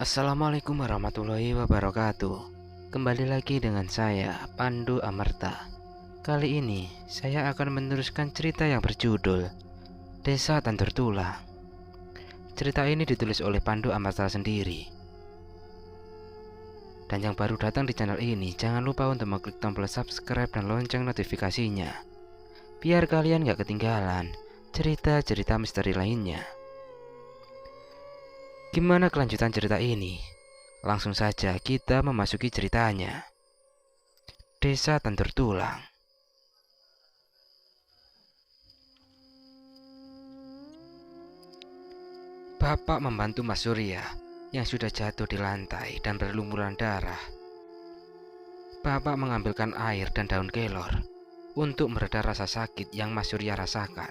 Assalamualaikum warahmatullahi wabarakatuh. Kembali lagi dengan saya, Pandu Amerta. Kali ini saya akan meneruskan cerita yang berjudul Desa Tandur Tulang. Cerita ini ditulis oleh Pandu Amerta sendiri. Dan yang baru datang di channel ini, jangan lupa untuk mengklik tombol subscribe dan lonceng notifikasinya, biar kalian gak ketinggalan cerita-cerita misteri lainnya. Gimana kelanjutan cerita ini? Langsung saja kita memasuki ceritanya. Desa Tandur Tulang. Bapak membantu Mas Surya yang sudah jatuh di lantai dan berlumuran darah. Bapak mengambilkan air dan daun kelor untuk mereda rasa sakit yang Mas Surya rasakan.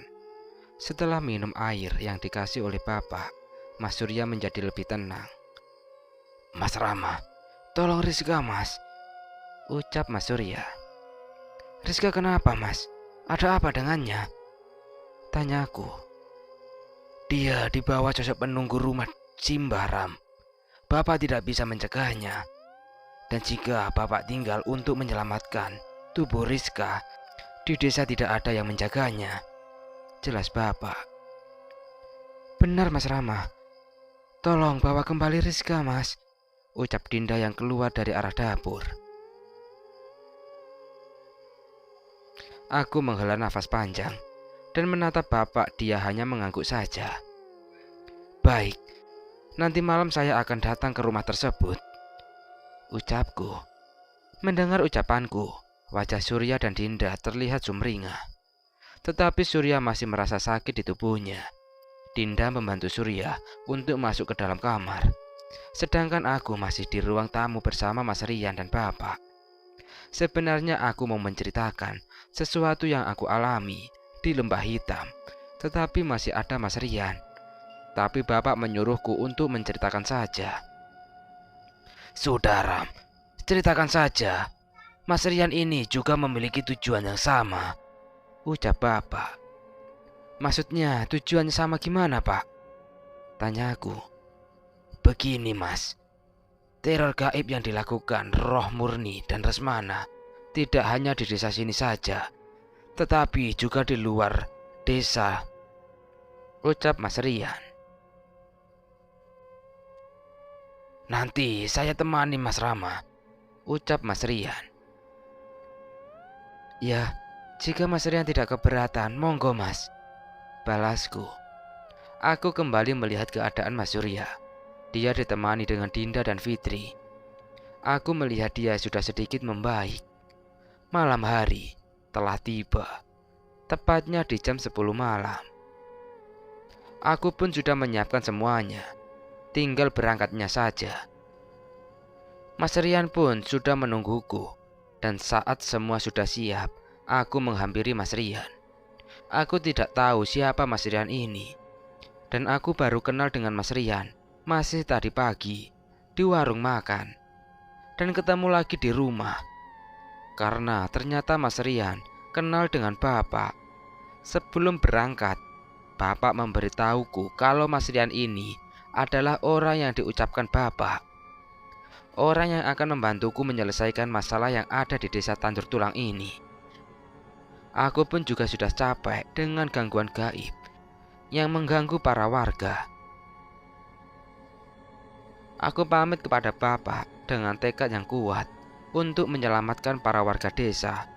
Setelah minum air yang dikasih oleh Bapak, Mas Surya menjadi lebih tenang. "Mas Rama, tolong Rizka mas," ucap Mas Surya. "Rizka kenapa mas? Ada apa dengannya?" tanyaku. "Dia dibawa sosok penunggu rumah Simbaram. Bapak tidak bisa mencegahnya. Dan jika Bapak tinggal untuk menyelamatkan tubuh Rizka, di desa tidak ada yang menjaganya," jelas Bapak. "Benar Mas Rama. Tolong bawa kembali Rizka mas," ucap Dinda yang keluar dari arah dapur. Aku menghela nafas panjang dan menatap Bapak. Dia hanya mengangguk saja. "Baik, nanti malam saya akan datang ke rumah tersebut," ucapku. Mendengar ucapanku, wajah Surya dan Dinda terlihat sumringah. Tetapi Surya masih merasa sakit di tubuhnya. Dinda membantu Surya untuk masuk ke dalam kamar, sedangkan aku masih di ruang tamu bersama Mas Rian dan Bapak. Sebenarnya aku mau menceritakan sesuatu yang aku alami di Lembah Hitam, tetapi masih ada Mas Rian. Tapi Bapak menyuruhku untuk menceritakan saja. "Saudara, ceritakan saja. Mas Rian ini juga memiliki tujuan yang sama," ucap Bapak. "Maksudnya tujuannya sama gimana Pak?" tanyaku. "Begini mas, teror gaib yang dilakukan Roh Murni dan Resmana tidak hanya di desa sini saja, tetapi juga di luar desa," ucap Mas Rian. "Nanti saya temani Mas Rama," ucap Mas Rian. "Ya, jika Mas Rian tidak keberatan, monggo mas," balasku. Aku kembali melihat keadaan Mas Surya. Dia ditemani dengan Dinda dan Fitri. Aku melihat dia sudah sedikit membaik. Malam hari telah tiba, tepatnya di jam 10 malam. Aku pun sudah menyiapkan semuanya, tinggal berangkatnya saja. Mas Rian pun sudah menungguku, dan saat semua sudah siap, aku menghampiri Mas Rian. Aku tidak tahu siapa Mas Rian ini, dan aku baru kenal dengan Mas Rian masih tadi pagi di warung makan, dan ketemu lagi di rumah. Karena ternyata Mas Rian kenal dengan Bapak. Sebelum berangkat, Bapak memberitahuku kalau Mas Rian ini adalah orang yang diucapkan Bapak, orang yang akan membantuku menyelesaikan masalah yang ada di desa Tandur Tulang ini. Aku pun juga sudah capek dengan gangguan gaib yang mengganggu para warga. Aku pamit kepada Bapak dengan tekad yang kuat untuk menyelamatkan para warga desa.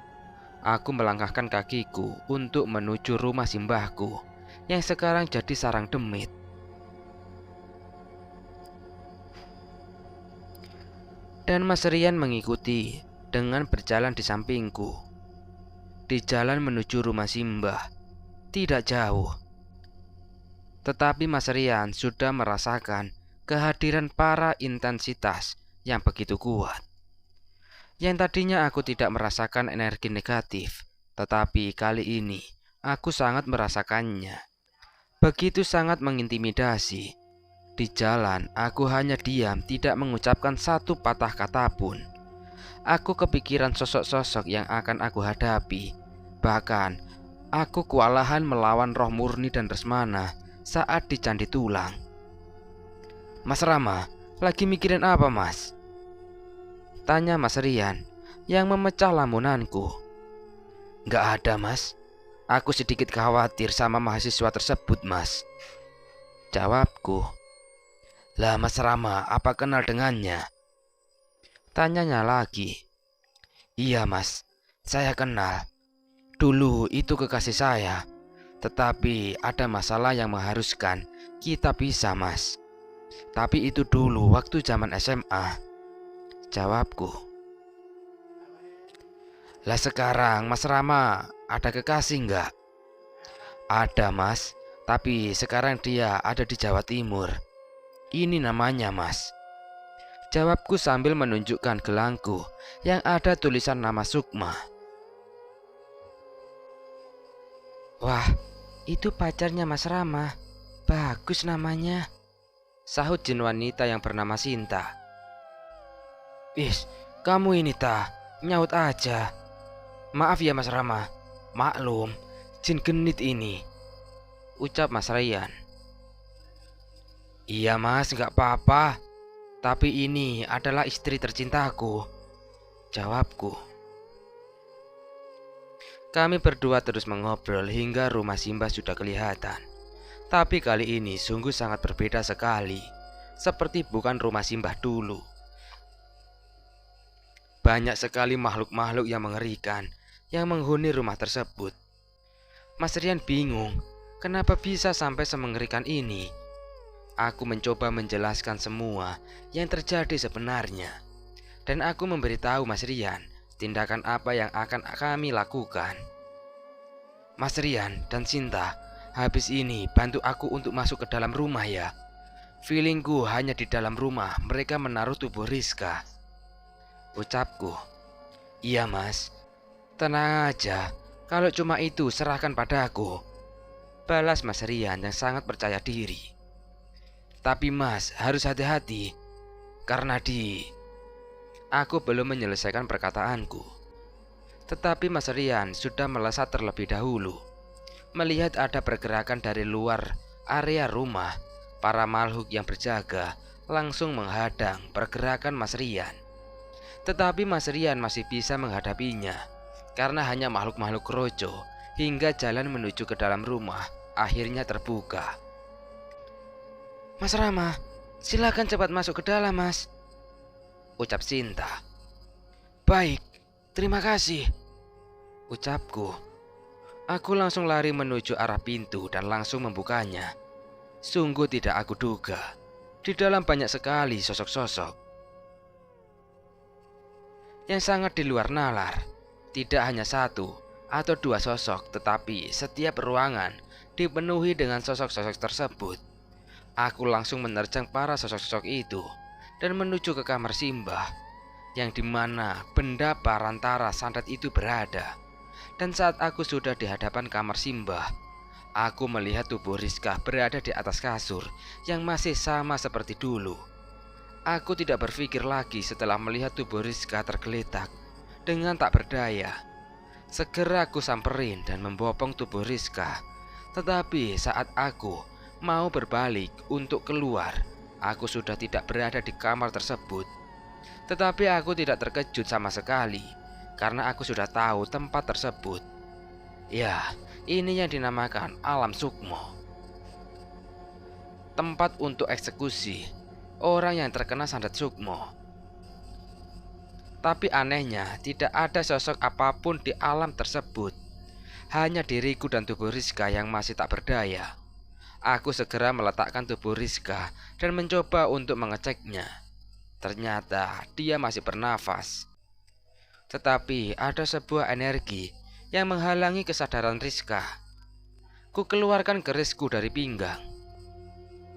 Aku melangkahkan kakiku untuk menuju rumah simbahku yang sekarang jadi sarang demit. Dan Mas Rian mengikuti dengan berjalan di sampingku. Di jalan menuju rumah simbah tidak jauh, tetapi Mas Rian sudah merasakan kehadiran para intensitas yang begitu kuat. Yang tadinya aku tidak merasakan energi negatif, tetapi kali ini aku sangat merasakannya. Begitu sangat mengintimidasi. Di jalan aku hanya diam, tidak mengucapkan satu patah kata pun. Aku kepikiran sosok-sosok yang akan aku hadapi. Bahkan aku kewalahan melawan Roh Murni dan Resmana saat di Candi Tulang. "Mas Rama, Lagi mikirin apa, Mas? Tanya Mas Rian yang memecah lamunanku. Nggak ada, Mas. Aku sedikit khawatir sama mahasiswa tersebut, Mas. Jawabku. Lah, Mas Rama, apa kenal dengannya? Tanyanya lagi. Iya, Mas. Saya kenal. Dulu itu kekasih saya. Tetapi ada masalah yang mengharuskan kita pisah, Mas. Tapi itu dulu waktu zaman SMA. Jawabku. Lah sekarang Mas Rama ada kekasih nggak? Ada, Mas. Tapi sekarang dia ada di Jawa Timur. Ini namanya, Mas. Jawabku sambil menunjukkan gelangku yang ada tulisan nama Sukma. Wah, itu pacarnya Mas Rama. Bagus namanya, sahut jin wanita yang bernama Sinta. Is, kamu ini nyaut aja. Maaf ya Mas Rama, maklum, jin genit ini, ucap Mas Rian. Iya Mas, gak apa-apa. Tapi ini adalah istri tercintaku, jawabku. Kami berdua terus mengobrol hingga rumah Simbah sudah kelihatan. Tapi kali ini sungguh sangat berbeda sekali, seperti bukan rumah Simbah dulu. Banyak sekali makhluk-makhluk yang mengerikan yang menghuni rumah tersebut. Mas Rian bingung, kenapa bisa sampai semengerikan ini. Aku mencoba menjelaskan semua yang terjadi sebenarnya. Dan aku memberitahu Mas Rian tindakan apa yang akan kami lakukan. Mas Rian dan Sinta, habis ini bantu aku untuk masuk ke dalam rumah ya. Feelingku hanya di dalam rumah mereka menaruh tubuh Rizka, ucapku. Iya Mas, tenang aja. Kalau cuma itu serahkan padaku, balas Mas Rian yang sangat percaya diri. Tapi Mas harus hati-hati, karena Aku belum menyelesaikan perkataanku, tetapi Mas Rian sudah melesat terlebih dahulu. Melihat ada pergerakan dari luar area rumah, para makhluk yang berjaga langsung menghadang pergerakan Mas Rian. Tetapi Mas Rian masih bisa menghadapinya, karena hanya makhluk-makhluk rojo hingga jalan menuju ke dalam rumah akhirnya terbuka. Mas Rama, silakan cepat masuk ke dalam, Mas, ucap Sinta. Baik, terima kasih, ucapku. Aku langsung lari menuju arah pintu dan langsung membukanya. Sungguh tidak aku duga, di dalam banyak sekali sosok-sosok yang sangat di luar nalar. Tidak hanya satu atau dua sosok, tetapi setiap ruangan dipenuhi dengan sosok-sosok tersebut. Aku langsung menerjang para sosok-sosok itu dan menuju ke kamar Simbah, yang dimana benda parantara santet itu berada. Dan saat aku sudah di hadapan kamar Simbah, aku melihat tubuh Rizka berada di atas kasur yang masih sama seperti dulu. Aku tidak berpikir lagi setelah melihat tubuh Rizka tergeletak dengan tak berdaya. Segera aku samperin dan membopong tubuh Rizka. Tetapi saat aku mau berbalik untuk keluar, aku sudah tidak berada di kamar tersebut. Tetapi aku tidak terkejut sama sekali, karena aku sudah tahu tempat tersebut. Ya, ini yang dinamakan alam sukmo, tempat untuk eksekusi orang yang terkena santet sukmo. Tapi anehnya tidak ada sosok apapun di alam tersebut. Hanya diriku dan tubuh Rizka yang masih tak berdaya. Aku segera meletakkan tubuh Rizka dan mencoba untuk mengeceknya. Ternyata dia masih bernafas. Tetapi ada sebuah energi yang menghalangi kesadaran Rizka. Ku keluarkan kerisku dari pinggang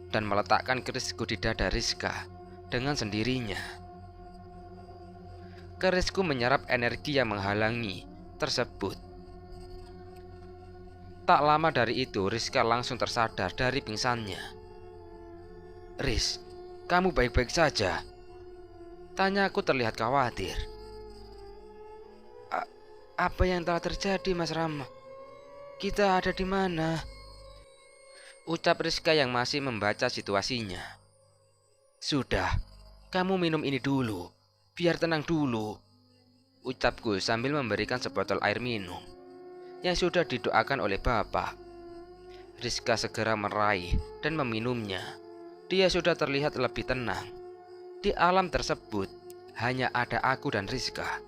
dan meletakkan kerisku di dada Rizka dengan sendirinya. Kerisku menyerap energi yang menghalangi tersebut. Tak lama dari itu Rizka langsung tersadar dari pingsannya. Riz, kamu baik-baik saja? Tanyaku terlihat khawatir. Apa yang telah terjadi Mas Rama? Kita ada di mana? Ucap Rizka yang masih membaca situasinya. Sudah, kamu minum ini dulu, biar tenang dulu, ucapku sambil memberikan sebotol air minum yang sudah didoakan oleh bapak. Rizka segera meraih dan meminumnya. Dia sudah terlihat lebih tenang. Di alam tersebut hanya ada aku dan Rizka.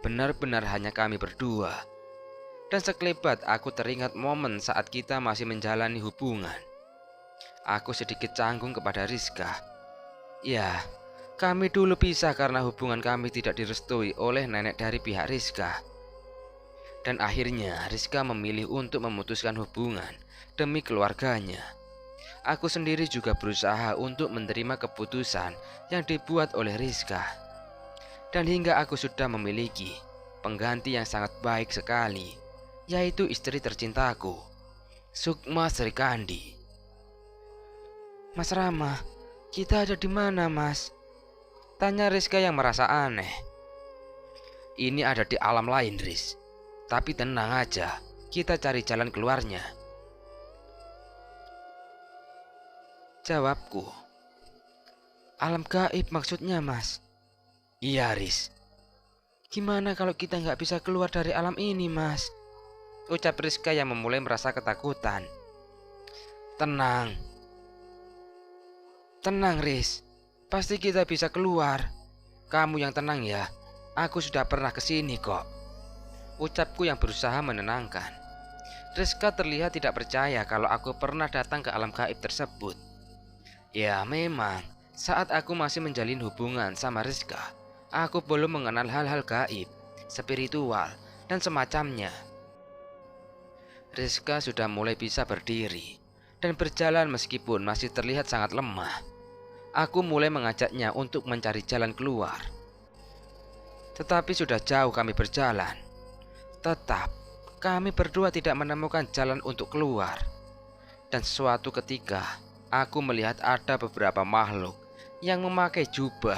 Benar-benar hanya kami berdua. Dan sekelebat aku teringat momen saat kita masih menjalani hubungan. Aku sedikit canggung kepada Rizka. Ya, kami dulu pisah karena hubungan kami tidak direstui oleh nenek dari pihak Rizka. Dan akhirnya Rizka memilih untuk memutuskan hubungan demi keluarganya. Aku sendiri juga berusaha untuk menerima keputusan yang dibuat oleh Rizka. Dan hingga aku sudah memiliki pengganti yang sangat baik sekali, yaitu istri tercintaku, Sukma Srikandi. Mas Rama, kita ada di mana, Mas? Tanya Rizka yang merasa aneh. Ini ada di alam lain, Riz. Tapi tenang aja, kita cari jalan keluarnya, jawabku. Alam gaib maksudnya, Mas? Iya, Riz. Gimana kalau kita nggak bisa keluar dari alam ini, Mas? Ucap Rizka yang memulai merasa ketakutan. Tenang. Tenang, Riz. Pasti kita bisa keluar. Kamu yang tenang ya. Aku sudah pernah kesini kok, ucapku yang berusaha menenangkan. Rizka terlihat tidak percaya kalau aku pernah datang ke alam gaib tersebut. Ya memang, saat aku masih menjalin hubungan sama Rizka, aku belum mengenal hal-hal gaib, spiritual, dan semacamnya. Rizka sudah mulai bisa berdiri dan berjalan meskipun masih terlihat sangat lemah. Aku mulai mengajaknya untuk mencari jalan keluar. Tetapi sudah jauh kami berjalan, tetap kami berdua tidak menemukan jalan untuk keluar. Dan suatu ketika aku melihat ada beberapa makhluk yang memakai jubah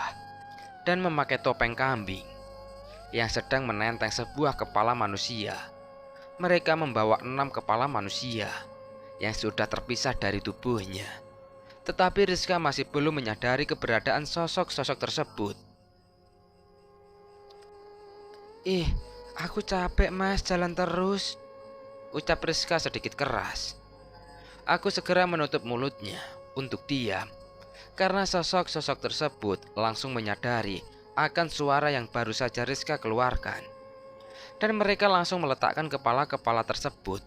dan memakai topeng kambing yang sedang menenteng sebuah kepala manusia. Mereka membawa 6 kepala manusia yang sudah terpisah dari tubuhnya. Tetapi Rizka masih belum menyadari keberadaan sosok-sosok tersebut. Aku capek, Mas, jalan terus, ucap Rizka sedikit keras. Aku segera menutup mulutnya untuk diam, karena sosok-sosok tersebut langsung menyadari akan suara yang baru saja Rizka keluarkan. Dan mereka langsung meletakkan kepala-kepala tersebut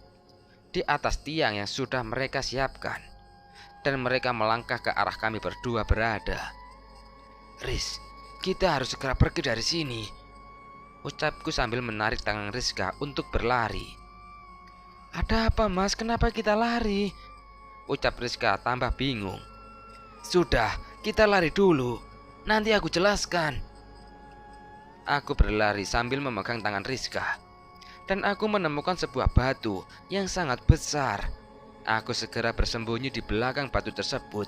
di atas tiang yang sudah mereka siapkan. Dan mereka melangkah ke arah kami berdua berada. Riz, kita harus segera pergi dari sini, ucapku sambil menarik tangan Rizka untuk berlari. Ada apa, Mas? Kenapa kita lari? Ucap Rizka tambah bingung. Sudah, kita lari dulu. Nanti aku jelaskan. Aku berlari sambil memegang tangan Rizka. Dan aku menemukan sebuah batu yang sangat besar. Aku segera bersembunyi di belakang batu tersebut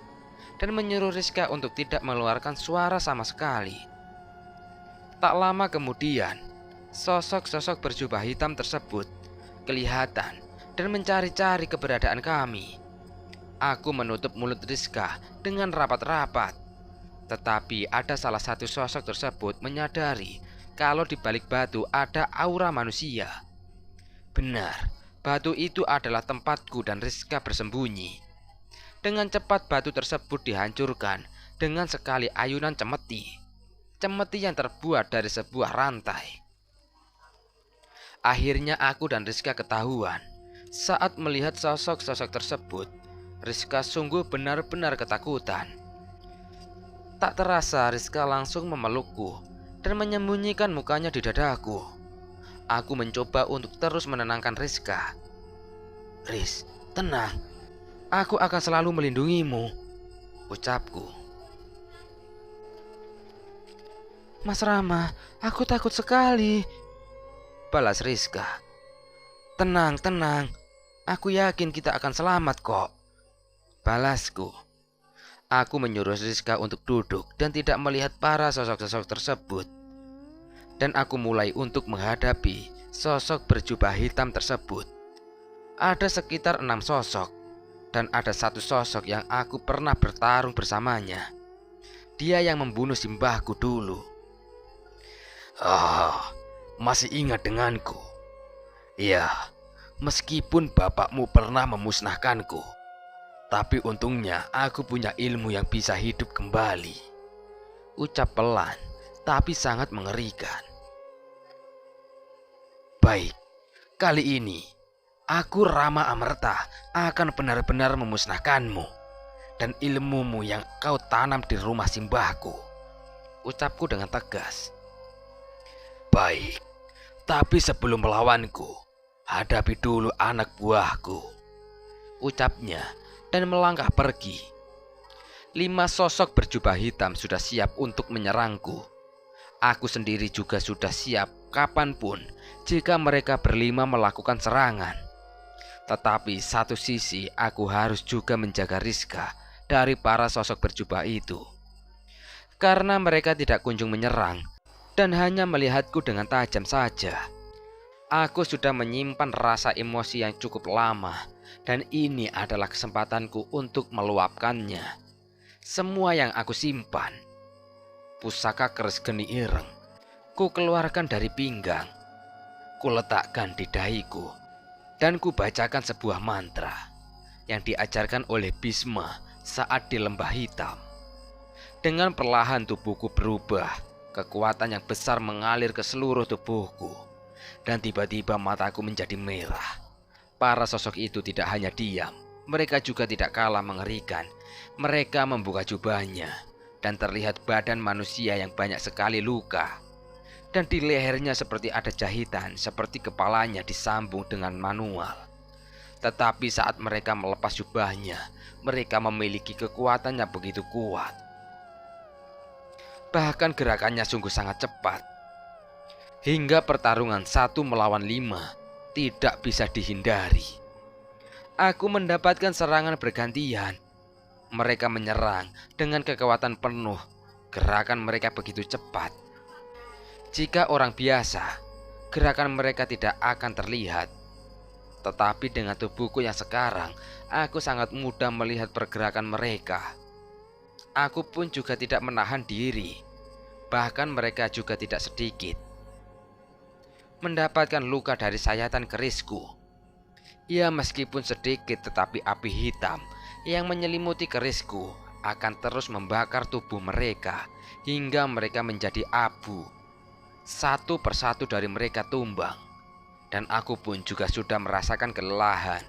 dan menyuruh Rizka untuk tidak mengeluarkan suara sama sekali. Tak lama kemudian, sosok-sosok berjubah hitam tersebut kelihatan dan mencari-cari keberadaan kami. Aku menutup mulut Rizka dengan rapat-rapat. Tetapi ada salah satu sosok tersebut menyadari kalau di balik batu ada aura manusia. Benar, batu itu adalah tempatku dan Rizka bersembunyi. Dengan cepat batu tersebut dihancurkan dengan sekali ayunan cemeti. Cemeti yang terbuat dari sebuah rantai. Akhirnya aku dan Rizka ketahuan. Saat melihat sosok-sosok tersebut, Rizka sungguh benar-benar ketakutan. Tak terasa Rizka langsung memelukku dan menyembunyikan mukanya di dadaku. Aku mencoba untuk terus menenangkan Rizka. Riz, tenang. Aku akan selalu melindungimu, ucapku. Mas Rama, aku takut sekali, balas Rizka. Tenang, tenang. Aku yakin kita akan selamat kok, balasku. Aku menyuruh Rizka untuk duduk dan tidak melihat para sosok-sosok tersebut. Dan aku mulai untuk menghadapi sosok berjubah hitam tersebut. Ada sekitar 6 sosok. Dan ada satu sosok yang aku pernah bertarung bersamanya. Dia yang membunuh simbahku dulu. Ah, masih ingat denganku? Ya, meskipun bapakmu pernah memusnahkanku, tapi untungnya aku punya ilmu yang bisa hidup kembali. Ucap pelan, tapi sangat mengerikan. Baik, kali ini aku Rama Amerta akan benar-benar memusnahkanmu dan ilmumu yang kau tanam di rumah simbahku. Ucapku dengan tegas. Baik, tapi sebelum melawanku, hadapi dulu anak buahku. Ucapnya dan melangkah pergi. 5 sosok berjubah hitam sudah siap untuk menyerangku. Aku sendiri juga sudah siap kapanpun jika mereka berlima melakukan serangan. Tetapi satu sisi aku harus juga menjaga Rizka dari para sosok berjubah itu. Karena mereka tidak kunjung menyerang dan hanya melihatku dengan tajam saja. Aku sudah menyimpan rasa emosi yang cukup lama dan ini adalah kesempatanku untuk meluapkannya. Semua yang aku simpan, pusaka keris geni ireng, ku keluarkan dari pinggang, ku letakkan di dahiku, dan ku bacakan sebuah mantra yang diajarkan oleh Bhisma saat di lembah hitam. Dengan perlahan tubuhku berubah, kekuatan yang besar mengalir ke seluruh tubuhku, dan tiba-tiba mataku menjadi merah. Para sosok itu tidak hanya diam, mereka juga tidak kalah mengerikan. Mereka membuka jubahnya dan terlihat badan manusia yang banyak sekali luka. Dan di lehernya seperti ada jahitan, seperti kepalanya disambung dengan manual. Tetapi saat mereka melepas jubahnya, mereka memiliki kekuatan yang begitu kuat. Bahkan gerakannya sungguh sangat cepat. Hingga pertarungan 1 melawan 5 tidak bisa dihindari. Aku mendapatkan serangan bergantian. Mereka menyerang dengan kekuatan penuh. Gerakan mereka begitu cepat. Jika orang biasa, gerakan mereka tidak akan terlihat. Tetapi dengan tubuhku yang sekarang, aku sangat mudah melihat pergerakan mereka. Aku pun juga tidak menahan diri. Bahkan mereka juga tidak sedikit mendapatkan luka dari sayatan kerisku. Ya, meskipun sedikit, tetapi api hitam yang menyelimuti kerisku akan terus membakar tubuh mereka hingga mereka menjadi abu. Satu persatu dari mereka tumbang, dan aku pun juga sudah merasakan kelelahan.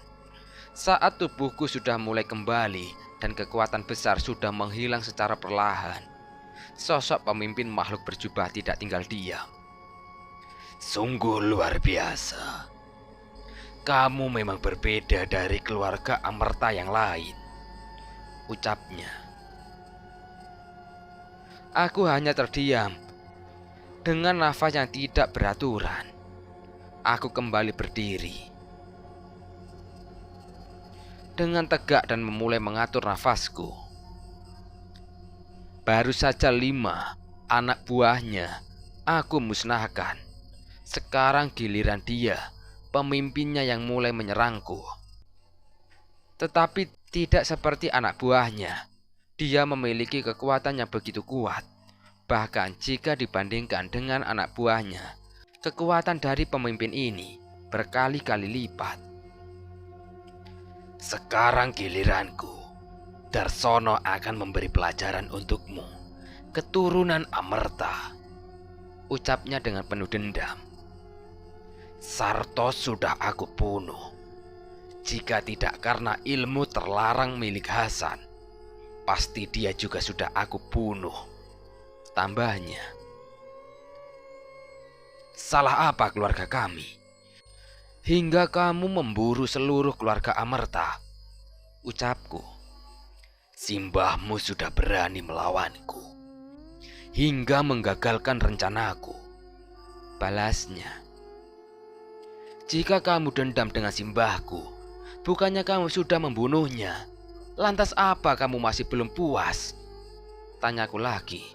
Saat tubuhku sudah mulai kembali dan kekuatan besar sudah menghilang secara perlahan, sosok pemimpin makhluk berjubah tidak tinggal diam. Sungguh luar biasa. Kamu memang berbeda dari keluarga Amerta yang lain, ucapnya. Aku hanya terdiam. Dengan nafas yang tidak beraturan, aku kembali berdiri. Dengan tegak dan memulai mengatur nafasku. Baru saja 5 anak buahnya aku musnahkan. Sekarang giliran dia, pemimpinnya, yang mulai menyerangku. Tetapi tidak seperti anak buahnya. Dia memiliki kekuatan yang begitu kuat. Bahkan jika dibandingkan dengan anak buahnya, kekuatan dari pemimpin ini berkali-kali lipat. Sekarang giliranku. Darsono akan memberi pelajaran untukmu, keturunan Amerta, ucapnya dengan penuh dendam. Sarto sudah aku bunuh. Jika tidak karena ilmu terlarang milik Hasan, pasti dia juga sudah aku bunuh, tambahnya. Salah apa keluarga kami hingga kamu memburu seluruh keluarga Amerta? Ucapku. Simbahmu sudah berani melawanku hingga menggagalkan rencanaku, balasnya. Jika kamu dendam dengan simbahku, bukannya kamu sudah membunuhnya? Lantas apa kamu masih belum puas? Tanyaku lagi.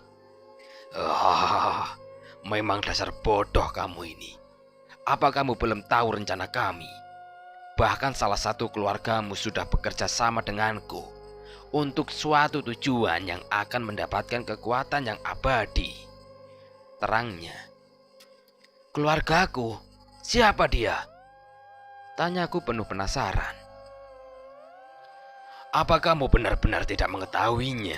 Memang dasar bodoh kamu ini. Apa kamu belum tahu rencana kami? Bahkan salah satu keluargamu sudah bekerja sama denganku untuk suatu tujuan yang akan mendapatkan kekuatan yang abadi. Terangnya. Keluargaku, siapa dia? Tanyaku penuh penasaran. Apa kamu benar-benar tidak mengetahuinya?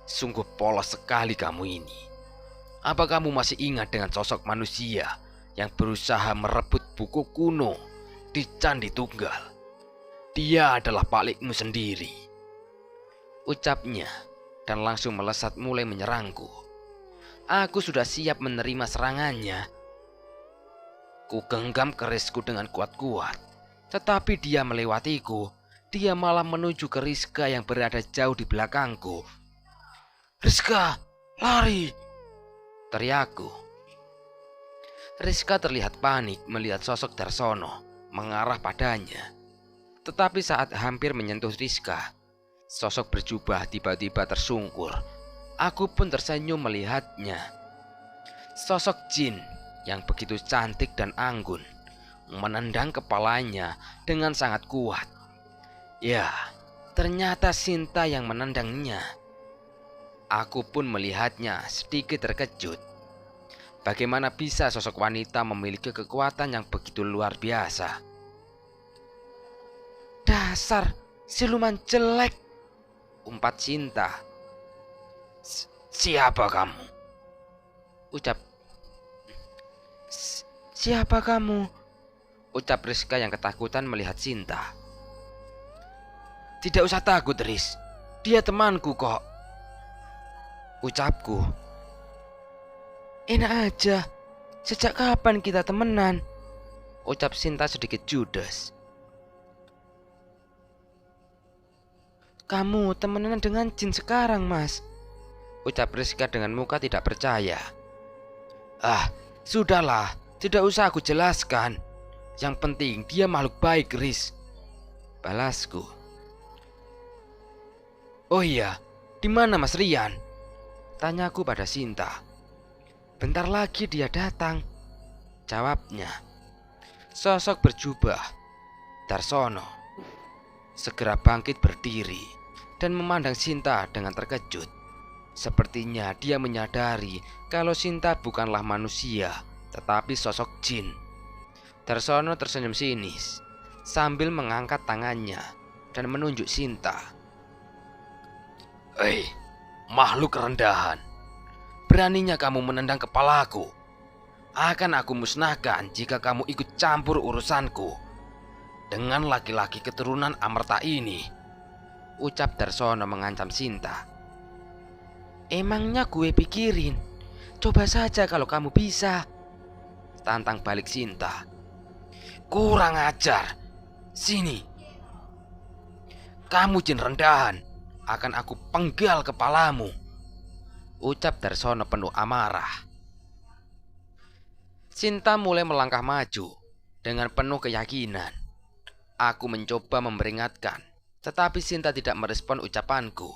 Sungguh polos sekali kamu ini. Apa kamu masih ingat dengan sosok manusia yang berusaha merebut buku kuno di Candi Tunggal? Dia adalah Palikmu sendiri, ucapnya, dan langsung melesat mulai menyerangku. Aku sudah siap menerima serangannya. Ku genggam kerisku dengan kuat-kuat, tetapi dia melewatiku. Dia malah menuju ke Rizka yang berada jauh di belakangku. Rizka, lari! Teriakku. Rizka terlihat panik melihat sosok Darsono mengarah padanya. Tetapi saat hampir menyentuh Rizka, sosok berjubah tiba-tiba tersungkur. Aku pun tersenyum melihatnya. Sosok jin yang begitu cantik dan anggun menendang kepalanya dengan sangat kuat. Ya, ternyata Sinta yang menendangnya. Aku pun melihatnya sedikit terkejut. Bagaimana bisa sosok wanita memiliki kekuatan yang begitu luar biasa? Dasar siluman jelek, umpat Sinta. Siapa kamu? Ucap. Siapa kamu? Ucap Rizka yang ketakutan melihat Sinta. Tidak usah takut, Riz. Dia temanku kok, ucapku. Enak aja. Sejak kapan kita temenan? Ucap Sinta sedikit judes. Kamu temenan dengan jin sekarang, Mas, ucap Rizka dengan muka tidak percaya. Ah, sudahlah. Tidak usah aku jelaskan. Yang penting dia makhluk baik, Riz, balasku. Oh iya, di mana Mas Rian? Tanyaku pada Sinta. Bentar lagi dia datang, jawabnya. Sosok berjubah, Darsono, segera bangkit berdiri dan memandang Sinta dengan terkejut. Sepertinya dia menyadari kalau Sinta bukanlah manusia, tetapi sosok jin. Darsono tersenyum sinis sambil mengangkat tangannya dan menunjuk Sinta. Hei, makhluk rendahan, beraninya kamu menendang kepalaku. Akan aku musnahkan jika kamu ikut campur urusanku dengan laki-laki keturunan Amerta ini, ucap Darsono mengancam Sinta. Emangnya gue pikirin? Coba saja kalau kamu bisa, tantang balik Sinta. Kurang ajar. Sini. Kamu jin rendahan, akan aku penggal kepalamu, ucap Darsono penuh amarah. Sinta mulai melangkah maju dengan penuh keyakinan. Aku mencoba memperingatkan, tetapi Sinta tidak merespon ucapanku.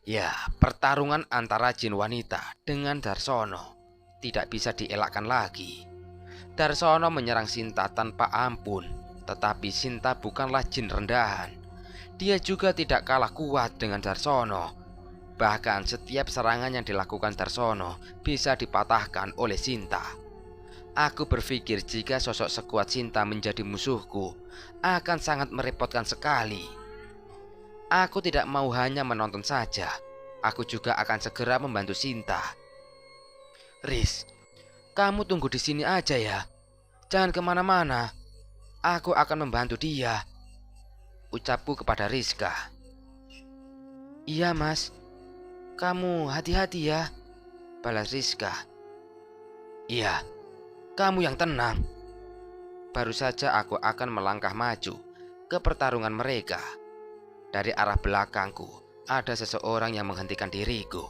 Ya, pertarungan antara jin wanita dengan Darsono tidak bisa dielakkan lagi. Darsono menyerang Sinta tanpa ampun, tetapi Sinta bukanlah jin rendahan. Dia juga tidak kalah kuat dengan Darsono. Bahkan setiap serangan yang dilakukan Darsono bisa dipatahkan oleh Sinta. Aku berpikir jika sosok sekuat Sinta menjadi musuhku akan sangat merepotkan sekali. Aku tidak mau hanya menonton saja. Aku juga akan segera membantu Sinta. Riz, kamu tunggu di sini aja ya. Jangan kemana-mana. Aku akan membantu dia, ucapku kepada Rizka. Iya, Mas. Kamu hati-hati ya, balas Rizka. Iya, kamu yang tenang. Baru saja aku akan melangkah maju ke pertarungan mereka. Dari arah belakangku ada seseorang yang menghentikan diriku.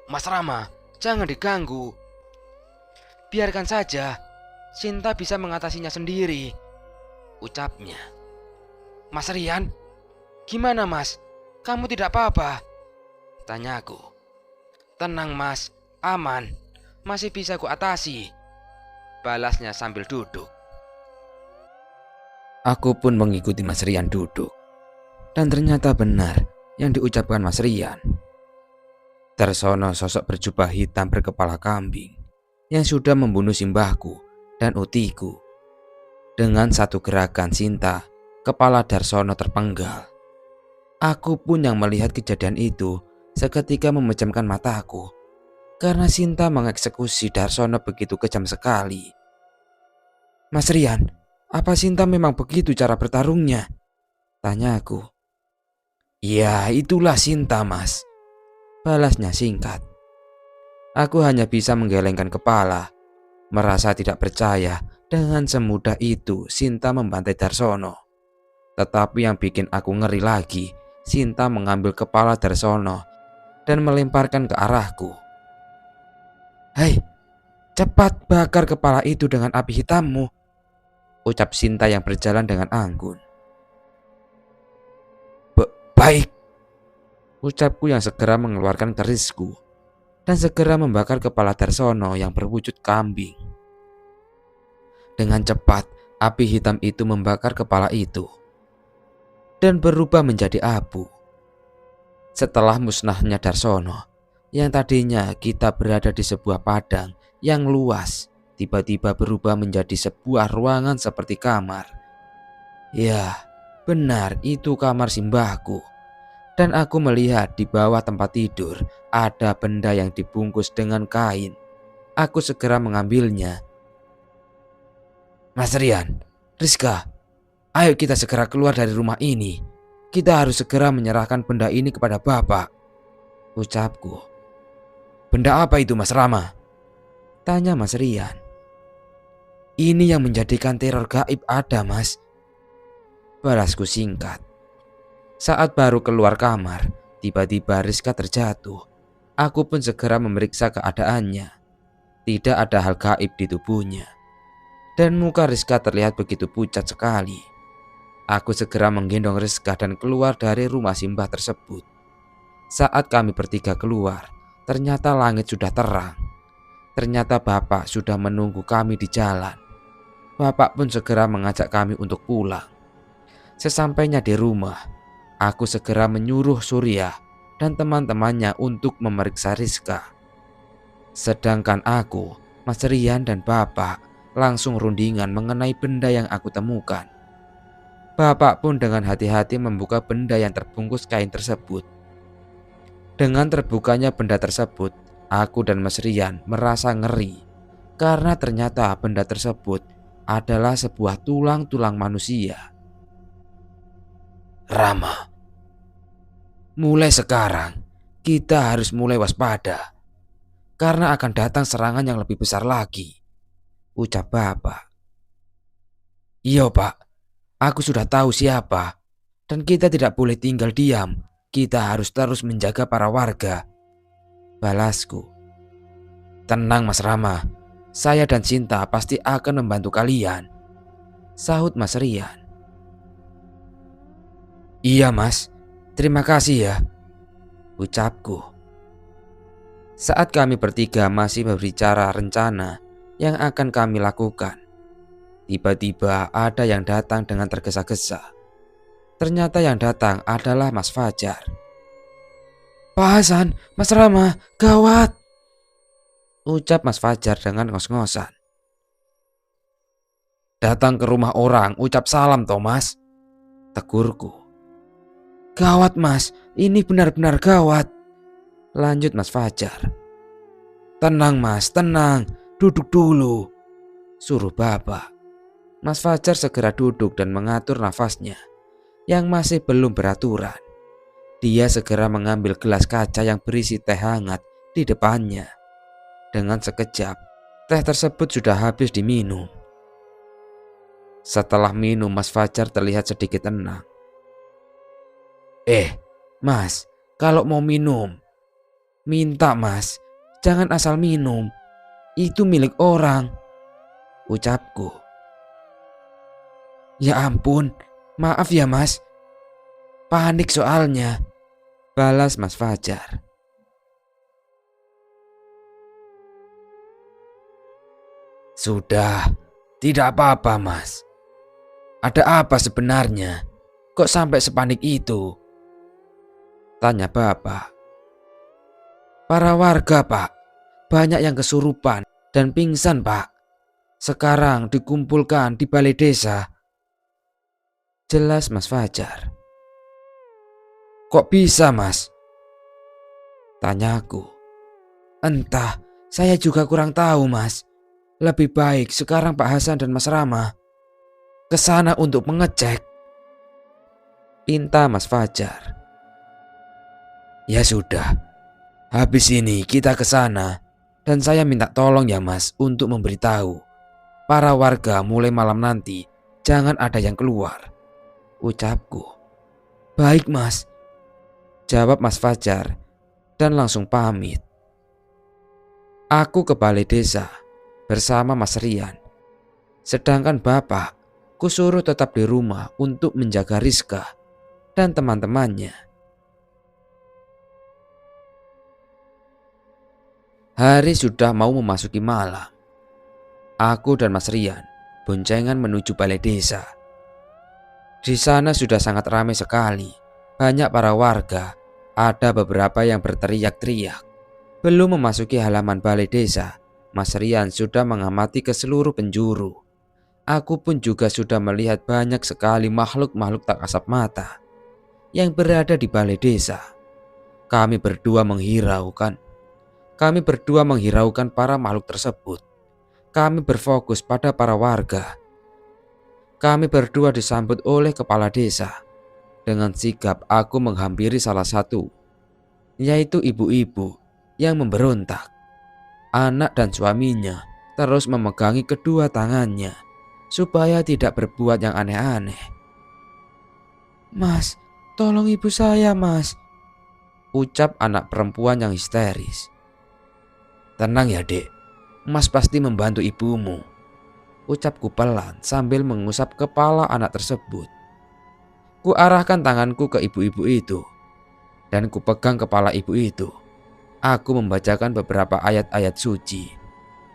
Mas Rama, jangan diganggu. Biarkan saja, Sinta bisa mengatasinya sendiri, ucapnya. Mas Rian, gimana Mas? Kamu tidak apa-apa? Tanyaku. Tenang Mas, aman. Masih bisa kuatasi, balasnya sambil duduk. Aku pun mengikuti Mas Rian duduk. Dan ternyata benar yang diucapkan Mas Rian. Darsono sosok berjubah hitam berkepala kambing yang sudah membunuh simbahku dan utiku. Dengan satu gerakan Sinta, kepala Darsono terpenggal. Aku pun yang melihat kejadian itu seketika memejamkan mataku karena Sinta mengeksekusi Darsono begitu kejam sekali. Mas Rian, apa Sinta memang begitu cara bertarungnya? Tanya aku. Ya, itulah Sinta, Mas. Balasnya singkat. Aku hanya bisa menggelengkan kepala, merasa tidak percaya dengan semudah itu Sinta membantai Darsono. Tetapi yang bikin aku ngeri lagi, Sinta mengambil kepala Darsono dan melemparkan ke arahku. Hei, cepat bakar kepala itu dengan api hitammu, ucap Sinta yang berjalan dengan anggun. Baik, ucapku yang segera mengeluarkan kerisku dan segera membakar kepala Darsono yang berwujud kambing. Dengan cepat, api hitam itu membakar kepala itu dan berubah menjadi abu. Setelah musnahnya Darsono, yang tadinya kita berada di sebuah padang yang luas, tiba-tiba berubah menjadi sebuah ruangan seperti kamar. Ya, benar itu kamar simbahku. Dan aku melihat di bawah tempat tidur ada benda yang dibungkus dengan kain. Aku segera mengambilnya. Mas Rian, Rizka, ayo kita segera keluar dari rumah ini. Kita harus segera menyerahkan benda ini kepada Bapak, ucapku. Benda apa itu, Mas Rama? Tanya Mas Rian. Ini yang menjadikan teror gaib ada, Mas. Balasku singkat. Saat baru keluar kamar, tiba-tiba Rizka terjatuh. Aku pun segera memeriksa keadaannya. Tidak ada hal gaib di tubuhnya. Dan muka Rizka terlihat begitu pucat sekali. Aku segera menggendong Rizka dan keluar dari rumah simbah tersebut. Saat kami bertiga keluar, ternyata langit sudah terang. Ternyata Bapak sudah menunggu kami di jalan. Bapak pun segera mengajak kami untuk pulang. Sesampainya di rumah, aku segera menyuruh Surya dan teman-temannya untuk memeriksa Rizka. Sedangkan aku, Mas Rian dan Bapak langsung rundingan mengenai benda yang aku temukan. Bapak pun dengan hati-hati membuka benda yang terbungkus kain tersebut. Dengan terbukanya benda tersebut, aku dan Mas Rian merasa ngeri karena ternyata benda tersebut adalah sebuah tulang-tulang manusia. Rama, mulai sekarang kita harus mulai waspada karena akan datang serangan yang lebih besar lagi, ucap Bapak. Iya Pak, aku sudah tahu siapa dan kita tidak boleh tinggal diam. Kita harus terus menjaga para warga, balasku. Tenang Mas Rama, saya dan Sinta pasti akan membantu kalian, sahut Mas Rian. Iya Mas, terima kasih ya, ucapku. Saat kami bertiga masih berbicara rencana yang akan kami lakukan, tiba-tiba ada yang datang dengan tergesa-gesa. Ternyata yang datang adalah Mas Fajar. Pak Hasan, Mas Rama, gawat, ucap Mas Fajar dengan ngos-ngosan. Datang ke rumah orang, ucap salam Thomas, tegurku. Gawat Mas, ini benar-benar gawat, lanjut Mas Fajar. Tenang Mas, tenang, duduk dulu, suruh Bapak. Mas Fajar segera duduk dan mengatur nafasnya yang masih belum beraturan. Dia segera mengambil gelas kaca yang berisi teh hangat di depannya. Dengan sekejap, teh tersebut sudah habis diminum. Setelah minum, Mas Fajar terlihat sedikit tenang. Mas, kalau mau minum, minta Mas, jangan asal minum. Itu milik orang, ucapku. Ya ampun, maaf ya Mas. Panik soalnya, balas Mas Fajar. Sudah, tidak apa-apa Mas. Ada apa sebenarnya? Kok sampai sepanik itu? Tanya bapak. Para warga, Pak. Banyak yang kesurupan dan pingsan, Pak. Sekarang dikumpulkan di balai desa. Jelas Mas Fajar. Kok bisa, Mas? Tanyaku. Entah, saya juga kurang tahu, Mas. Lebih baik sekarang Pak Hasan dan Mas Rama ke sana untuk mengecek. Pinta Mas Fajar. Ya sudah, habis ini kita ke sana dan saya minta tolong ya Mas untuk memberitahu para warga mulai malam nanti jangan ada yang keluar. Ucapku. Baik Mas, jawab Mas Fajar dan langsung pamit. Aku ke balai desa bersama Mas Rian. Sedangkan bapak kusuruh tetap di rumah untuk menjaga Rizka dan teman-temannya. Hari sudah mau memasuki malam. Aku dan Mas Rian boncengan menuju balai desa. Di sana sudah sangat ramai sekali. Banyak para warga. Ada beberapa yang berteriak-teriak. Belum memasuki halaman balai desa, Mas Rian sudah mengamati ke seluruh penjuru. Aku pun juga sudah melihat banyak sekali makhluk-makhluk tak kasat mata yang berada di balai desa. Kami berdua menghiraukan para makhluk tersebut. Kami berfokus pada para warga. Kami berdua disambut oleh kepala desa. Dengan sigap aku menghampiri salah satu, yaitu ibu-ibu yang memberontak. Anak dan suaminya terus memegangi kedua tangannya supaya tidak berbuat yang aneh-aneh. Mas, tolong ibu saya, Mas, ucap anak perempuan yang histeris. Tenang ya dek, Mas pasti membantu ibumu, ucapku pelan sambil mengusap kepala anak tersebut. Ku arahkan tanganku ke ibu-ibu itu dan ku pegang kepala ibu itu. Aku membacakan beberapa ayat-ayat suci.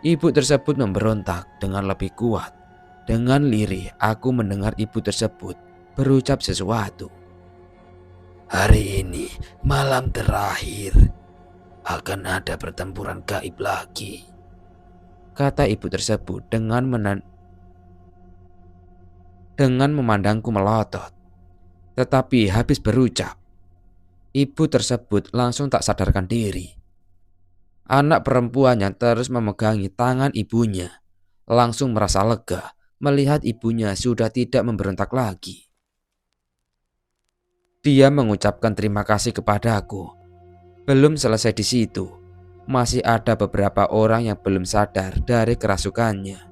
Ibu tersebut memberontak dengan lebih kuat. Dengan lirih aku mendengar ibu tersebut berucap sesuatu. Hari ini malam terakhir. Akan ada pertempuran gaib lagi, kata ibu tersebut dengan memandangku melotot. Tetapi habis berucap, ibu tersebut langsung tak sadarkan diri. Anak perempuannya terus memegangi tangan ibunya, langsung merasa lega melihat ibunya sudah tidak memberontak lagi. Dia mengucapkan terima kasih kepadaku. Belum selesai di situ, masih ada beberapa orang yang belum sadar dari kerasukannya.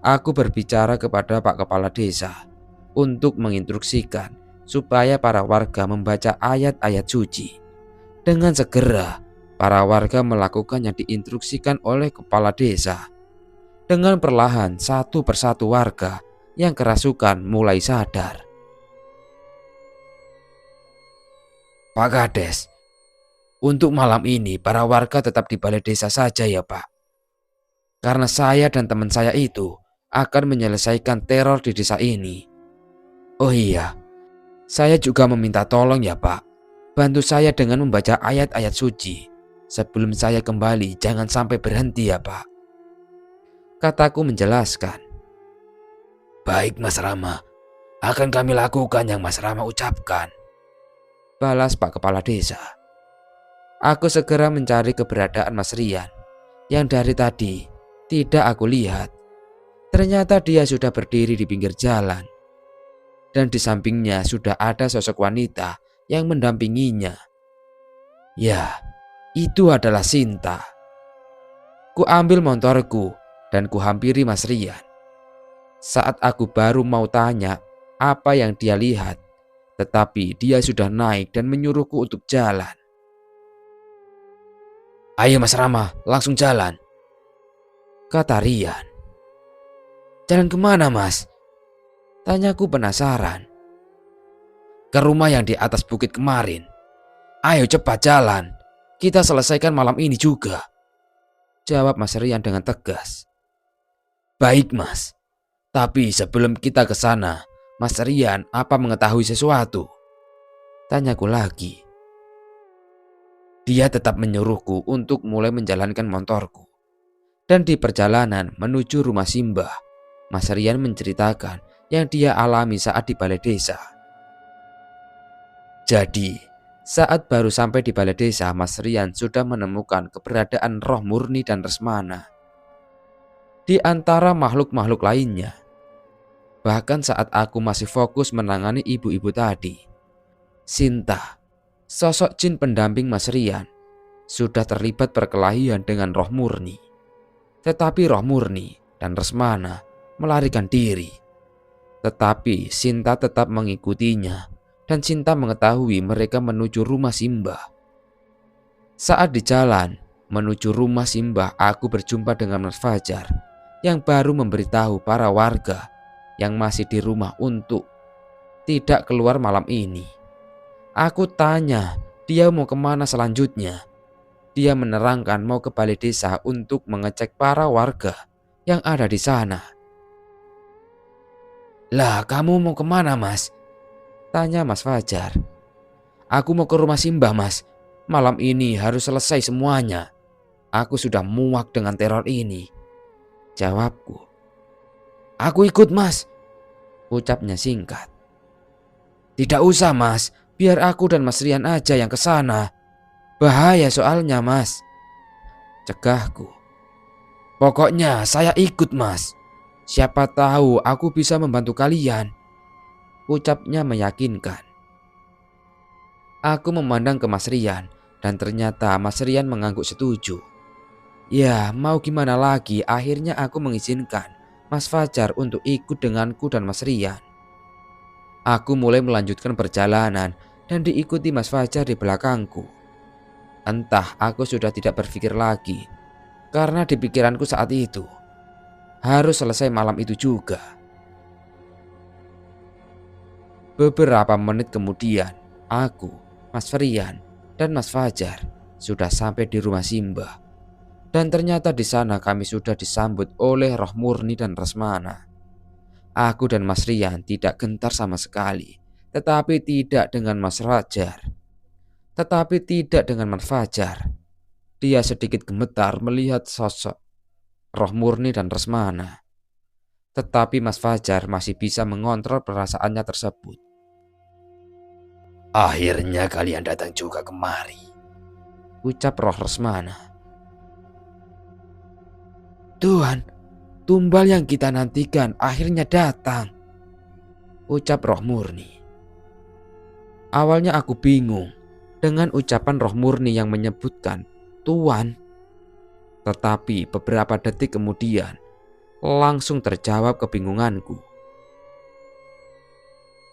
Aku berbicara kepada Pak Kepala Desa untuk menginstruksikan supaya para warga membaca ayat-ayat suci. Dengan segera, para warga melakukan yang diinstruksikan oleh Kepala Desa. Dengan perlahan, satu persatu warga yang kerasukan mulai sadar. Pak Kades, untuk malam ini para warga tetap di balai desa saja ya Pak. Karena saya dan teman saya itu akan menyelesaikan teror di desa ini. Oh iya, saya juga meminta tolong ya Pak. Bantu saya dengan membaca ayat-ayat suci. Sebelum saya kembali jangan sampai berhenti ya Pak, kataku menjelaskan. Baik Mas Rama, akan kami lakukan yang Mas Rama ucapkan, balas Pak Kepala Desa. Aku segera mencari keberadaan Mas Rian yang dari tadi tidak aku lihat. Ternyata dia sudah berdiri di pinggir jalan dan di sampingnya sudah ada sosok wanita yang mendampinginya. Ya, itu adalah Sinta. Ku ambil motorku dan ku hampiri Mas Rian. Saat aku baru mau tanya apa yang dia lihat, tetapi dia sudah naik dan menyuruhku untuk jalan. Ayo Mas Rama, langsung jalan, kata Rian. Jalan kemana Mas? Tanyaku penasaran. Ke rumah yang di atas bukit kemarin. Ayo cepat jalan, kita selesaikan malam ini juga, jawab Mas Rian dengan tegas. Baik Mas, tapi sebelum kita ke sana, Mas Rian apa mengetahui sesuatu? Tanyaku lagi. Dia tetap menyuruhku untuk mulai menjalankan motorku. Dan di perjalanan menuju rumah Simbah, Mas Rian menceritakan yang dia alami saat di balai desa. Jadi, saat baru sampai di balai desa, Mas Rian sudah menemukan keberadaan roh murni dan Resmana di antara makhluk-makhluk lainnya. Bahkan saat aku masih fokus menangani ibu-ibu tadi, Sinta, sosok jin pendamping Mas Rian, sudah terlibat perkelahian dengan roh murni. Tetapi roh murni dan Resmana melarikan diri. Tetapi Sinta tetap mengikutinya dan Sinta mengetahui mereka menuju rumah Simbah. Saat di jalan menuju rumah Simbah, aku berjumpa dengan Mas Fajar yang baru memberitahu para warga yang masih di rumah untuk tidak keluar malam ini. Aku tanya dia mau kemana selanjutnya. Dia menerangkan mau ke balai desa untuk mengecek para warga yang ada di sana. Lah, kamu mau kemana, Mas? Tanya Mas Fajar. Aku mau ke rumah Simbah, Mas. Malam ini harus selesai semuanya. Aku sudah muak dengan teror ini, jawabku. Aku ikut, Mas, ucapnya singkat. Tidak usah, Mas. Biar aku dan Mas Rian aja yang ke sana. Bahaya soalnya, Mas, cegahku. Pokoknya saya ikut, Mas. Siapa tahu aku bisa membantu kalian, ucapnya meyakinkan. Aku memandang ke Mas Rian dan ternyata Mas Rian mengangguk setuju. Ya, mau gimana lagi, akhirnya aku mengizinkan Mas Fajar untuk ikut denganku dan Mas Rian. Aku mulai melanjutkan perjalanan dan diikuti Mas Fajar di belakangku. Entah aku sudah tidak berpikir lagi, karena di pikiranku saat itu harus selesai malam itu juga. Beberapa menit kemudian, aku, Mas Rian, dan Mas Fajar sudah sampai di rumah Simbah. Dan ternyata di sana kami sudah disambut oleh roh murni dan Resmana. Aku dan Mas Rian tidak gentar sama sekali, tetapi tidak dengan Mas Fajar. Dia sedikit gemetar melihat sosok roh murni dan Resmana. Tetapi Mas Fajar masih bisa mengontrol perasaannya tersebut. Akhirnya kalian datang juga kemari, ucap roh Resmana. Tuhan, tumbal yang kita nantikan akhirnya datang, ucap roh murni. Awalnya aku bingung dengan ucapan roh murni yang menyebutkan Tuan. Tetapi beberapa detik kemudian langsung terjawab kebingunganku.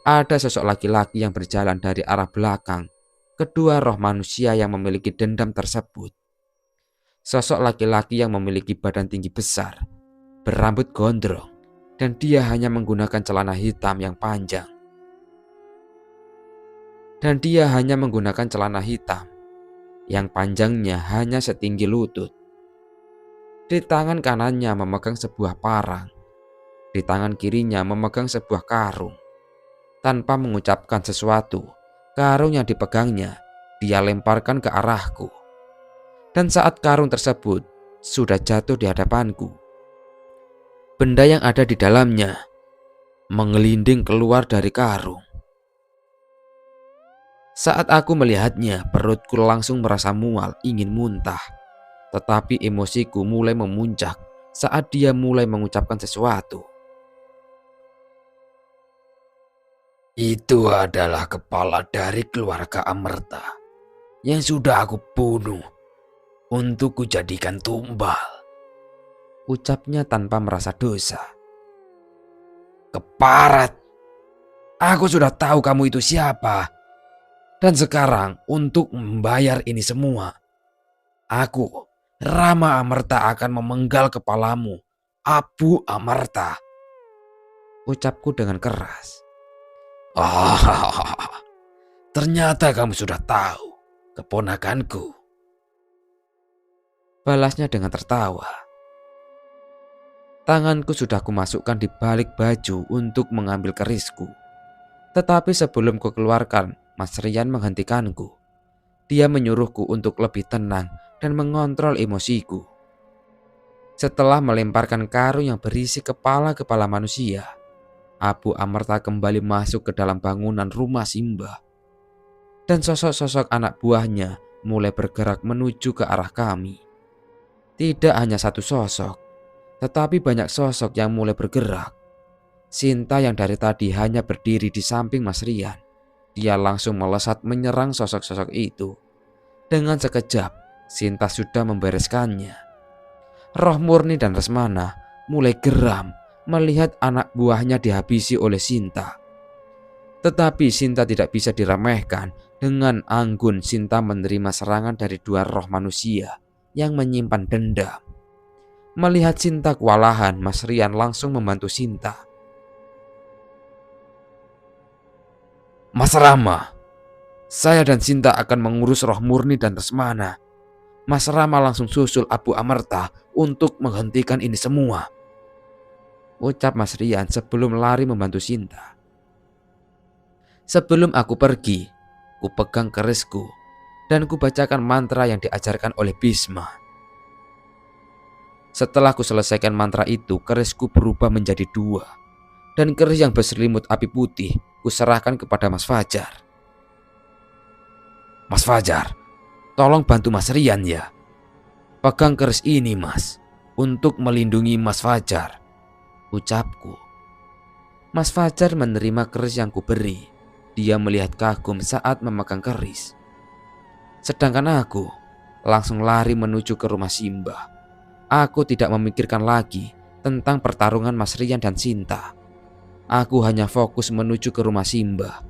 Ada sosok laki-laki yang berjalan dari arah belakang kedua roh manusia yang memiliki dendam tersebut. Sosok laki-laki yang memiliki badan tinggi besar, berambut gondrong, dan dia hanya menggunakan celana hitam yang panjang. Yang panjangnya hanya setinggi lutut. Di tangan kanannya memegang sebuah parang, di tangan kirinya memegang sebuah karung. Tanpa mengucapkan sesuatu, karung yang dipegangnya dia lemparkan ke arahku. Dan saat karung tersebut sudah jatuh di hadapanku, benda yang ada di dalamnya mengelinding keluar dari karung. Saat aku melihatnya, perutku langsung merasa mual, ingin muntah. Tetapi emosiku mulai memuncak saat dia mulai mengucapkan sesuatu. Itu adalah kepala dari keluarga Amerta yang sudah aku bunuh untuk kujadikan tumbal, ucapnya tanpa merasa dosa. Keparat, aku sudah tahu kamu itu siapa. Dan sekarang untuk membayar ini semua, aku, Rama Amerta, akan memenggal kepalamu, Abu Amerta, ucapku dengan keras. Ternyata kamu sudah tahu, keponakanku, balasnya dengan tertawa. Tanganku sudah kumasukkan di balik baju untuk mengambil kerisku. Tetapi sebelum kukeluarkan, Mas Rian menghentikanku. Dia menyuruhku untuk lebih tenang dan mengontrol emosiku. Setelah melemparkan karung yang berisi kepala-kepala manusia, Abu Amerta kembali masuk ke dalam bangunan rumah Simbah. Dan sosok-sosok anak buahnya mulai bergerak menuju ke arah kami. Tidak hanya satu sosok, tetapi banyak sosok yang mulai bergerak. Sinta yang dari tadi hanya berdiri di samping Mas Rian, dia langsung melesat menyerang sosok-sosok itu. Dengan sekejap, Sinta sudah membereskannya. Roh Murni dan Lesmana mulai geram melihat anak buahnya dihabisi oleh Sinta. Tetapi Sinta tidak bisa diremehkan. Dengan anggun Sinta menerima serangan dari dua roh manusia yang menyimpan dendam. Melihat Sinta kewalahan, Mas Rian langsung membantu Sinta. Mas Rama, saya dan Sinta akan mengurus Roh Murni dan Lesmana. Mas Rama langsung susul Abu Amerta untuk menghentikan ini semua, ucap Mas Rian sebelum lari membantu Sinta. Sebelum aku pergi, ku pegang kerisku dan ku bacakan mantra yang diajarkan oleh Bhisma. Setelah ku selesaikan mantra itu, kerisku berubah menjadi dua. Dan keris yang berselimut api putih ku serahkan kepada Mas Fajar. Mas Fajar, tolong bantu Mas Rian ya. Pegang keris ini Mas, untuk melindungi Mas Fajar, ucapku. Mas Fajar menerima keris yang kuberi. Dia melihat kagum saat memegang keris. Sedangkan aku langsung lari menuju ke rumah Simbah. Aku tidak memikirkan lagi tentang pertarungan Mas Rian dan Sinta. Aku hanya fokus menuju ke rumah Simbah.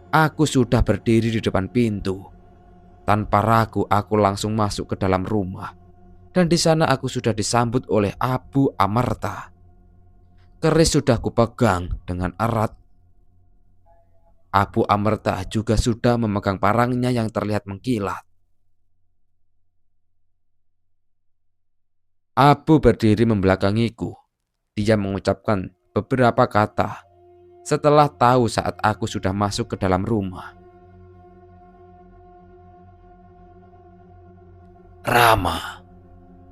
Aku sudah berdiri di depan pintu. Tanpa ragu aku langsung masuk ke dalam rumah. Dan di sana aku sudah disambut oleh Abu Amerta. Keris sudah kupegang dengan erat. Abu Amerta juga sudah memegang parangnya yang terlihat mengkilat. Abu berdiri membelakangiku. Dia mengucapkan beberapa kata setelah tahu saat aku sudah masuk ke dalam rumah. Rama,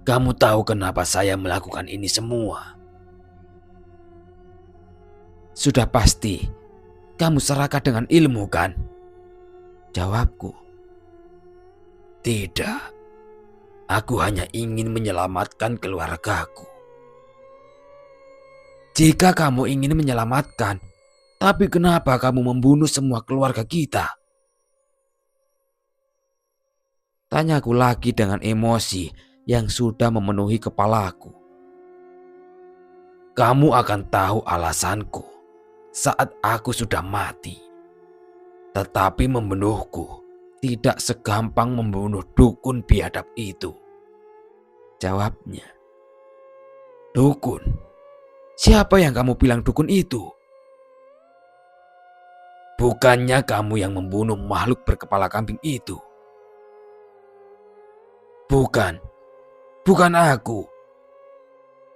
kamu tahu kenapa saya melakukan ini semua? Sudah pasti kamu serakah dengan ilmu kan? Jawabku. Tidak, aku hanya ingin menyelamatkan keluargaku. Jika kamu ingin menyelamatkan, tapi kenapa kamu membunuh semua keluarga kita? Tanyaku lagi dengan emosi yang sudah memenuhi kepalaku. Kamu akan tahu alasanku saat aku sudah mati. Tetapi membunuhku tidak segampang membunuh dukun biadab itu, jawabnya. Dukun? Siapa yang kamu bilang dukun itu? Bukannya kamu yang membunuh makhluk berkepala kambing itu? Bukan aku.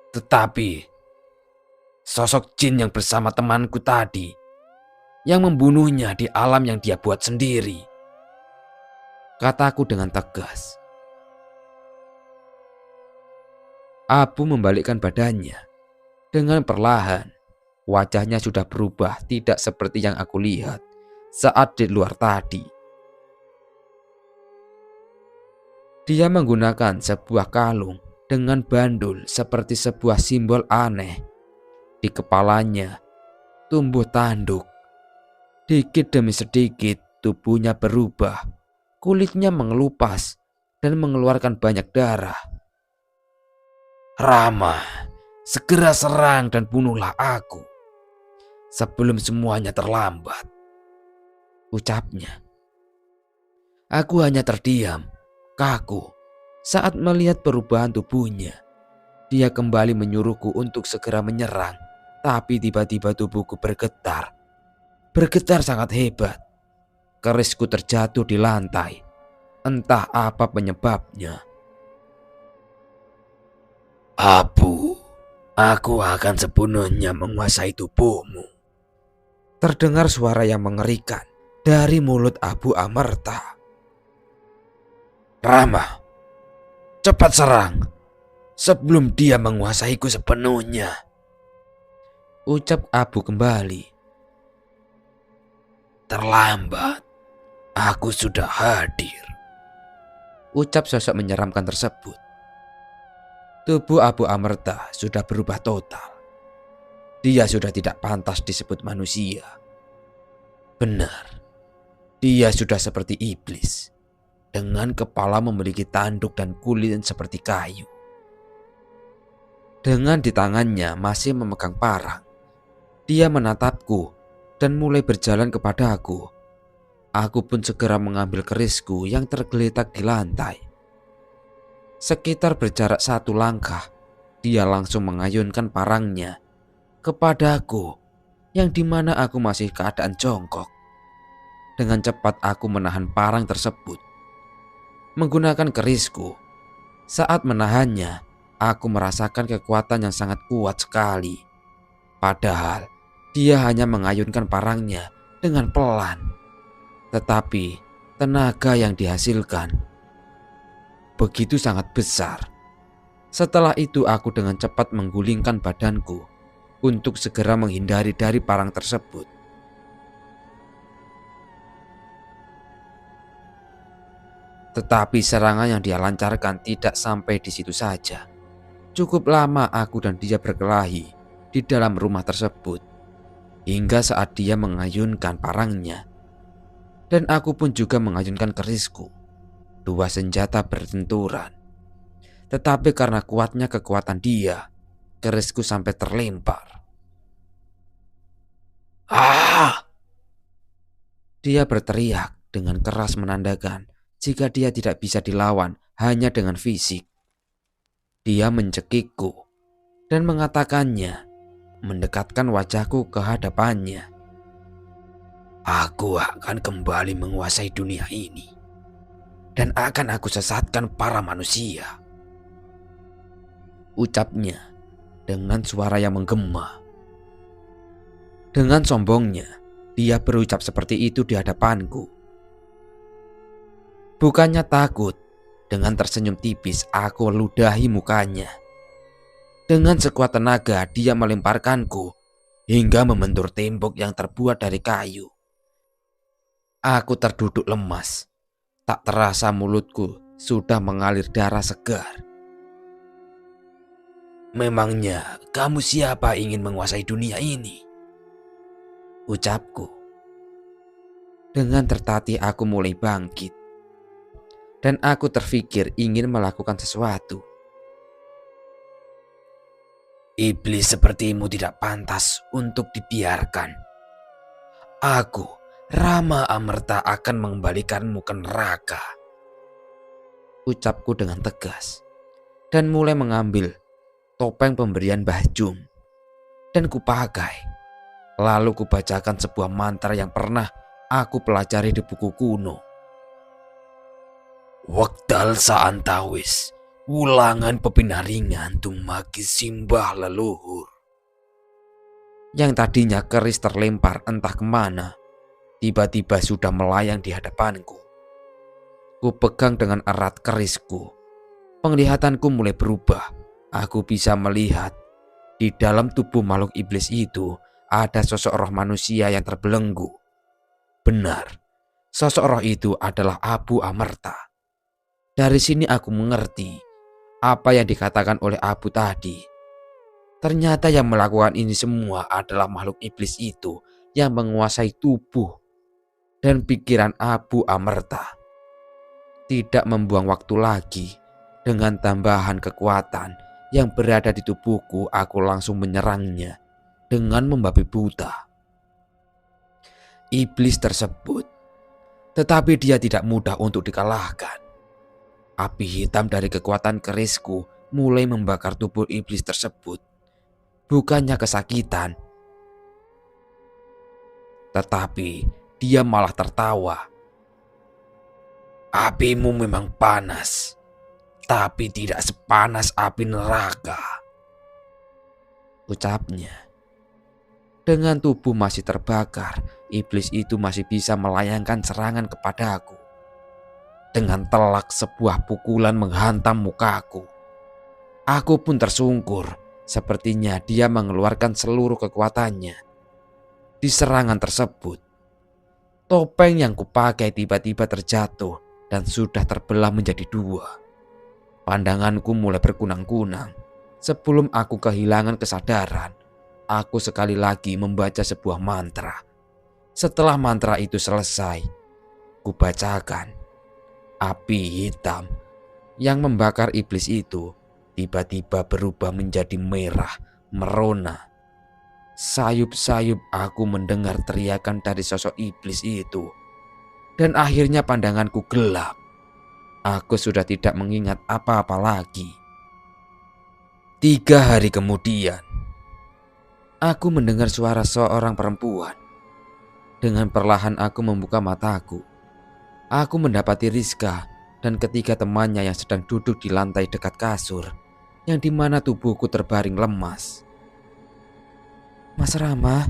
Tetapi sosok jin yang bersama temanku tadi, yang membunuhnya di alam yang dia buat sendiri, kataku dengan tegas. Abu membalikkan badannya. Dengan perlahan, wajahnya sudah berubah tidak seperti yang aku lihat saat di luar tadi. Dia menggunakan sebuah kalung dengan bandul seperti sebuah simbol aneh. Di kepalanya tumbuh tanduk. Dikit demi sedikit tubuhnya berubah. Kulitnya mengelupas dan mengeluarkan banyak darah. Rama, segera serang dan bunuhlah aku sebelum semuanya terlambat, ucapnya. Aku hanya terdiam, kaku, saat melihat perubahan tubuhnya. Dia kembali menyuruhku untuk segera menyerang, tapi tiba-tiba tubuhku bergetar. Bergetar sangat hebat. Kerisku terjatuh di lantai. Entah apa penyebabnya. Abu, Aku akan sepenuhnya menguasai tubuhmu. Terdengar suara yang mengerikan dari mulut Abu Amerta. Rama, cepat serang sebelum dia menguasaiku sepenuhnya, ucap Abu kembali. Terlambat, aku sudah hadir, ucap sosok menyeramkan tersebut. Tubuh Abu Amerta sudah berubah total. Dia sudah tidak pantas disebut manusia. Benar, dia sudah seperti iblis, dengan kepala memiliki tanduk dan kulit seperti kayu. Dengan di tangannya masih memegang parang, dia menatapku dan mulai berjalan kepadaku. Aku pun segera mengambil kerisku yang tergeletak di lantai. Sekitar berjarak 1 langkah, dia langsung mengayunkan parangnya kepadaku, yang dimana aku masih keadaan jongkok. Dengan cepat aku menahan parang tersebut menggunakan kerisku. Saat menahannya, aku merasakan kekuatan yang sangat kuat sekali. Padahal dia hanya mengayunkan parangnya dengan pelan, tetapi tenaga yang dihasilkan begitu sangat besar. Setelah itu aku dengan cepat menggulingkan badanku untuk segera menghindari dari parang tersebut. Tetapi serangan yang dia lancarkan tidak sampai di situ saja. Cukup lama aku dan dia berkelahi di dalam rumah tersebut, hingga saat dia mengayunkan parangnya dan aku pun juga mengayunkan kerisku. 2 senjata berbenturan. Tetapi karena kuatnya kekuatan dia, kerisku sampai terlempar. Ah! Dia berteriak dengan keras menandakan jika dia tidak bisa dilawan hanya dengan fisik. Dia mencekikku dan mengatakannya, mendekatkan wajahku ke hadapannya. Aku akan kembali menguasai dunia ini dan akan aku sesatkan para manusia, ucapnya dengan suara yang menggema. Dengan sombongnya, dia berucap seperti itu di hadapanku. Bukannya takut, dengan tersenyum tipis aku ludahi mukanya. Dengan sekuat tenaga dia melemparkanku hingga membentur tembok yang terbuat dari kayu. Aku terduduk lemas. Tak terasa mulutku sudah mengalir darah segar. Memangnya kamu siapa ingin menguasai dunia ini? Ucapku. Dengan tertatih aku mulai bangkit. Dan aku terfikir ingin melakukan sesuatu. Iblis sepertimu tidak pantas untuk dibiarkan. Aku, Rama Amerta, akan mengembalikanmu ke neraka, ucapku dengan tegas. Dan mulai mengambil topeng pemberian Mbah Jum dan kupakai. Lalu kubacakan sebuah mantra yang pernah aku pelajari di buku kuno. Wekdal saantawis, ulangan pepinaringan tumagi simbah leluhur. Yang tadinya keris terlempar entah kemana, tiba-tiba sudah melayang di hadapanku. Ku pegang dengan erat kerisku. Penglihatanku mulai berubah. Aku bisa melihat di dalam tubuh makhluk iblis itu ada sosok roh manusia yang terbelenggu. Benar, sosok roh itu adalah Abu Amerta. Dari sini aku mengerti apa yang dikatakan oleh Abu tadi. Ternyata yang melakukan ini semua adalah makhluk iblis itu yang menguasai tubuh dan pikiran Abu Amerta. Tidak membuang waktu lagi, dengan tambahan kekuatan yang berada di tubuhku, aku langsung menyerangnya dengan membabi buta. Iblis tersebut, tetapi dia tidak mudah untuk dikalahkan. Api hitam dari kekuatan kerisku mulai membakar tubuh iblis tersebut. Bukannya kesakitan, tetapi dia malah tertawa. Apimu memang panas, tapi tidak sepanas api neraka. ucapnya. Dengan tubuh masih terbakar, iblis itu masih bisa melayangkan serangan kepadaku. Dengan telak sebuah pukulan menghantam mukaku. Aku pun tersungkur, sepertinya dia mengeluarkan seluruh kekuatannya. Di serangan tersebut, topeng yang kupakai tiba-tiba terjatuh dan sudah terbelah menjadi dua. Pandanganku mulai berkunang-kunang. Sebelum aku kehilangan kesadaran, aku sekali lagi membaca sebuah mantra. Setelah mantra itu selesai, kubacakan. Api hitam yang membakar iblis itu tiba-tiba berubah menjadi merah, merona. Sayup-sayup aku mendengar teriakan dari sosok iblis itu. Dan akhirnya pandanganku gelap. Aku sudah tidak mengingat apa-apa lagi. 3 hari kemudian, aku mendengar suara seorang perempuan. Dengan perlahan aku membuka mataku. Aku mendapati Rizka dan ketiga temannya yang sedang duduk di lantai dekat kasur, yang dimana tubuhku terbaring lemas. Mas Rama,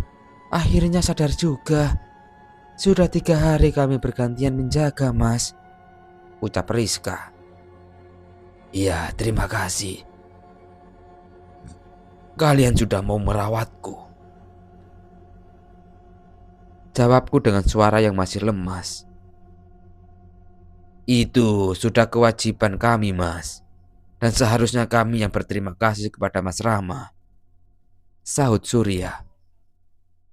akhirnya sadar juga. Sudah 3 hari kami bergantian menjaga, Mas, ucap Rizka. Iya, terima kasih. Kalian sudah mau merawatku, jawabku dengan suara yang masih lemas. Itu sudah kewajiban kami, Mas. Dan seharusnya kami yang berterima kasih kepada Mas Rama, sahut Surya.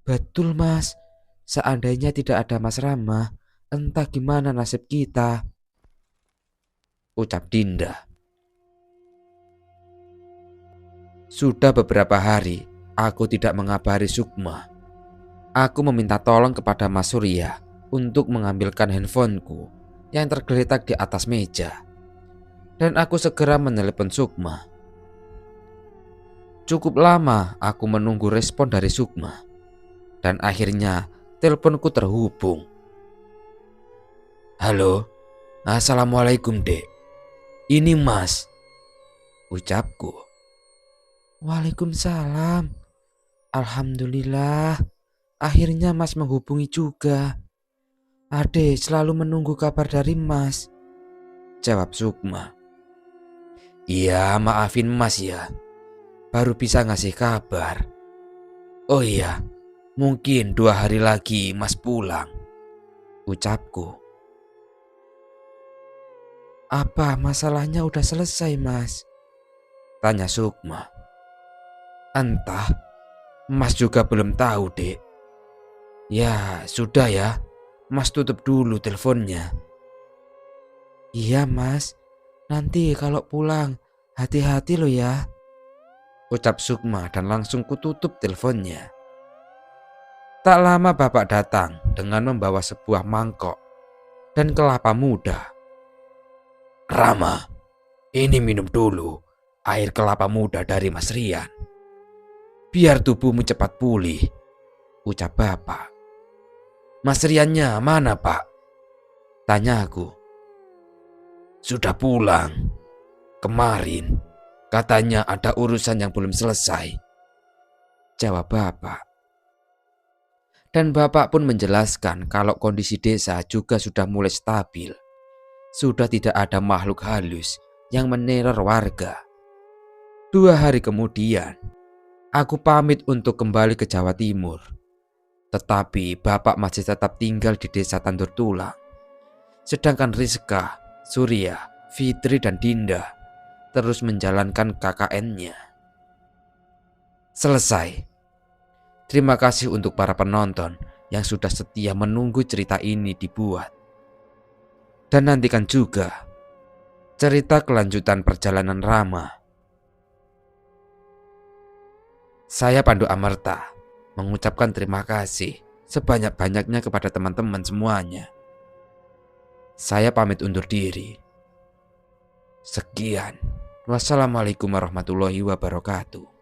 Betul, Mas. Seandainya tidak ada Mas Rama, entah gimana nasib kita, ucap Dinda. Sudah beberapa hari aku tidak mengabari Sukma. Aku meminta tolong kepada Mas Surya untuk mengambilkan handphoneku yang tergeletak di atas meja. Dan aku segera menelepon Sukma. Cukup lama aku menunggu respon dari Sukma. Dan akhirnya teleponku terhubung. Halo, Assalamualaikum Dek. Ini Mas, ucapku. Waalaikumsalam. Alhamdulillah, akhirnya Mas menghubungi juga. Ade selalu menunggu kabar dari Mas, jawab Sukma. Iya, maafin Mas ya, baru bisa ngasih kabar. Oh iya, mungkin 2 hari lagi Mas pulang, ucapku. Apa masalahnya udah selesai, Mas? Tanya Sukma. Entah, Mas juga belum tahu, Dek. Ya, sudah ya. Mas tutup dulu teleponnya. Iya, Mas. Nanti kalau pulang, hati-hati lo ya, ucap Sukma dan langsung kututup teleponnya. Tak lama bapak datang dengan membawa sebuah mangkok dan kelapa muda. Rama, ini minum dulu air kelapa muda dari Mas Rian. Biar tubuhmu cepat pulih, ucap bapak. Mas Riannya mana, Pak? Tanya aku. Sudah pulang. Kemarin katanya ada urusan yang belum selesai, jawab bapak. Dan bapak pun menjelaskan kalau kondisi desa juga sudah mulai stabil. Sudah tidak ada makhluk halus yang meneror warga. 2 hari kemudian, aku pamit untuk kembali ke Jawa Timur. Tetapi bapak masih tetap tinggal di desa Tandur Tulang. Sedangkan Rizka, Surya, Fitri dan Dinda terus menjalankan KKN-nya. Selesai. Terima kasih untuk para penonton yang sudah setia menunggu cerita ini dibuat. Dan nantikan juga cerita kelanjutan perjalanan Rama. Saya Pandu Amerta mengucapkan terima kasih sebanyak-banyaknya kepada teman-teman semuanya. Saya pamit undur diri. Sekian. Wassalamualaikum warahmatullahi wabarakatuh.